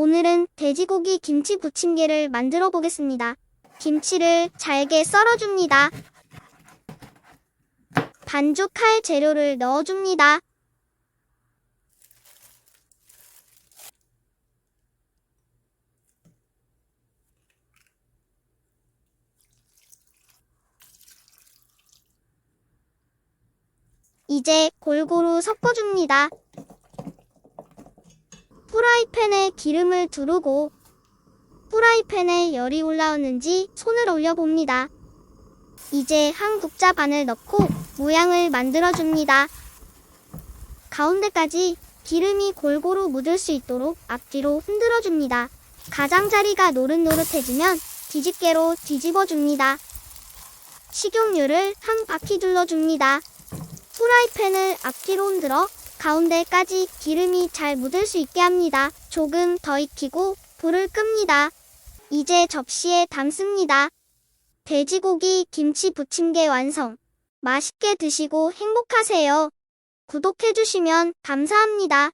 오늘은 돼지고기 김치 부침개를 만들어 보겠습니다. 김치를 잘게 썰어줍니다. 반죽할 재료를 넣어줍니다. 이제 골고루 섞어줍니다. 프라이팬에 기름을 두르고 프라이팬에 열이 올라오는지 손을 올려봅니다. 이제 한 국자 반을 넣고 모양을 만들어줍니다. 가운데까지 기름이 골고루 묻을 수 있도록 앞뒤로 흔들어줍니다. 가장자리가 노릇노릇해지면 뒤집개로 뒤집어줍니다. 식용유를 한 바퀴 둘러줍니다. 프라이팬을 앞뒤로 흔들어 가운데까지 기름이 잘 묻을 수 있게 합니다. 조금 더 익히고 불을 끕니다. 이제 접시에 담습니다. 돼지고기 김치 부침개 완성. 맛있게 드시고 행복하세요. 구독해주시면 감사합니다.